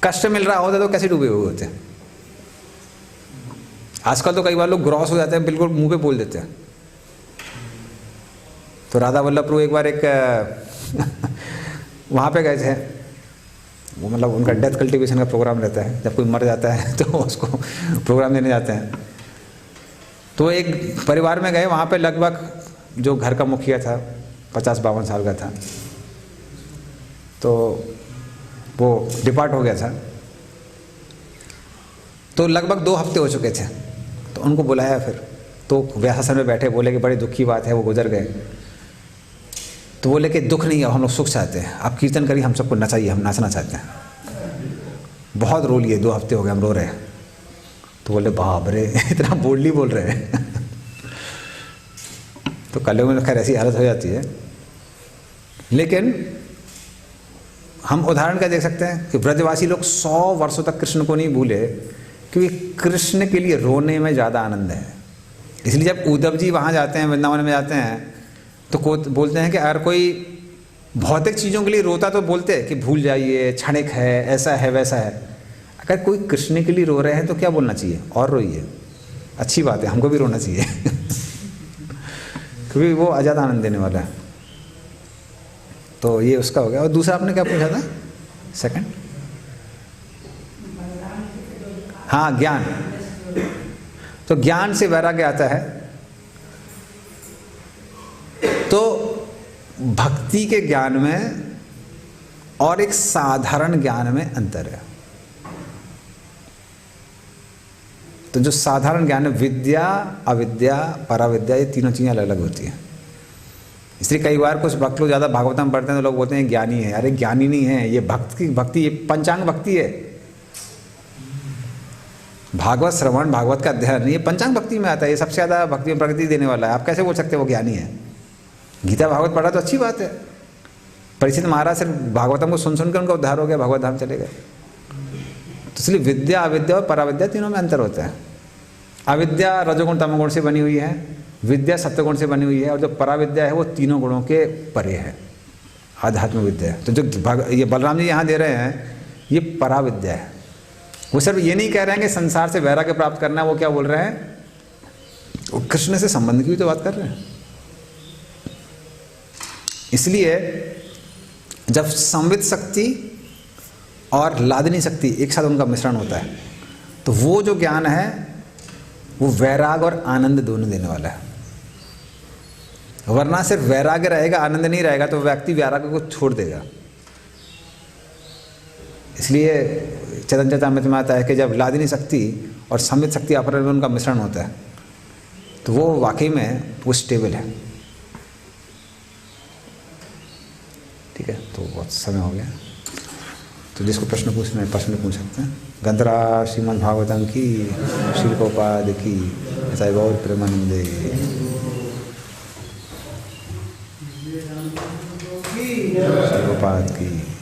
कष्ट मिल रहा होता तो कैसे डूबे हुए होते? आजकल तो कई बार लोग ग्रॉस हो जाते हैं, बिल्कुल मुंह पे बोल देते हैं। तो राधा वल्लभ प्रभु एक बार एक वहाँ पे गए थे, वो मतलब उनका डेथ कल्टिवेशन का प्रोग्राम रहता है, जब कोई मर जाता है तो उसको प्रोग्राम देने जाते हैं। तो एक परिवार में गए, वहाँ पे लगभग जो घर का मुखिया था 50-52 साल का था, तो वो डिपार्ट हो गया था। तो लगभग 2 हफ्ते हो चुके थे। तो उनको बुलाया फिर, तो व्यासन में बैठे, बोले कि बड़ी दुख की बात है, वो गुजर गए। तो बोले कि दुख नहीं है, हम लोग सुख चाहते हैं, आप कीर्तन करिए, हम सबको नचाइए, हम नाचना चाहते हैं। बहुत रो लिए, 2 हफ्ते हो गए हम रो रहे हैं। तो बोले बाप रे, इतना बोल्डली बोल रहे हैं। तो कलयुग में खैर ऐसी हालत हो जाती है। लेकिन हम उदाहरण क्या देख सकते हैं कि ब्रजवासी लोग 100 वर्षों तक कृष्ण को नहीं भूले, क्योंकि कृष्ण के लिए रोने में ज़्यादा आनंद है। इसलिए जब उद्धव जी वहाँ जाते हैं, वृंदावन में जाते हैं, तो बोलते हैं कि अगर कोई भौतिक चीज़ों के लिए रोता तो बोलते हैं कि भूल जाइए, क्षणिक है, ऐसा है, वैसा है। अगर कोई कृष्ण के लिए रो रहे हैं तो क्या बोलना चाहिए? और रोइए, अच्छी बात है, हमको भी रोना चाहिए। क्योंकि वो अजाद आनंद देने वाला है। तो ये उसका हो गया। और दूसरा आपने क्या पूछा था? सेकंड, हाँ, ज्ञान। तो ज्ञान से वैराग्य आता है। तो भक्ति के ज्ञान में और एक साधारण ज्ञान में अंतर है। तो जो साधारण ज्ञान है, विद्या, अविद्या, पराविद्या, ये तीनों चीज़ें अलग अलग होती हैं। इसलिए कई बार कुछ भक्त लोग ज़्यादा भागवतम पढ़ते हैं तो लोग बोलते हैं ज्ञानी है। अरे ज्ञानी नहीं है, ये भक्ति, ये पंचांग भक्ति है। भागवत श्रवण, भागवत का अध्ययन, ये पंचांग भक्ति में आता है। ये सबसे ज़्यादा भक्ति में प्रगति देने वाला है। आप कैसे बोल सकते हैं वो ज्ञानी है? गीता भागवत पढ़ा तो अच्छी बात है। परीक्षित महाराज से भागवतम को सुन सुनकर उनका उद्धार हो गया, भगवत धाम चले गए। तो इसलिए विद्या, अविद्या और पराविद्या तीनों में अंतर होता है। अविद्या रजोगुण तमोगुण से बनी हुई है, विद्या सत्वगुण से बनी हुई है और जो पराविद्या है वो तीनों गुणों के परे है, आध्यात्म विद्या है। तो जो ये बलराम जी यहाँ दे रहे हैं ये पराविद्या है। वो सिर्फ ये नहीं कह रहे हैं कि संसार से वैराग्य प्राप्त करना है, वो क्या बोल रहे हैं, वो कृष्ण से संबंध की भी तो बात कर रहे हैं। इसलिए जब संवित शक्ति और लादनी शक्ति एक साथ उनका मिश्रण होता है तो वो जो ज्ञान है वो वैराग और आनंद दोनों देने वाला है। वरना सिर्फ वैराग्य रहेगा, आनंद नहीं रहेगा तो व्यक्ति वैराग्य को छोड़ देगा। इसलिए चैतन्य चरितामृत में आता है कि जब लादिनी शक्ति और संवित शक्ति अपरण में उनका मिश्रण होता है तो वो वाकई में वो स्टेबल है। ठीक है, तो बहुत समय हो गया, तो जिसको प्रश्न पूछना है प्रश्न पूछ सकते हैं। गंधरा श्रीमद् भागवतम की, श्री प्रभुपाद की, ऐसा गौर प्रेमानंदे, श्री प्रभुपाद की।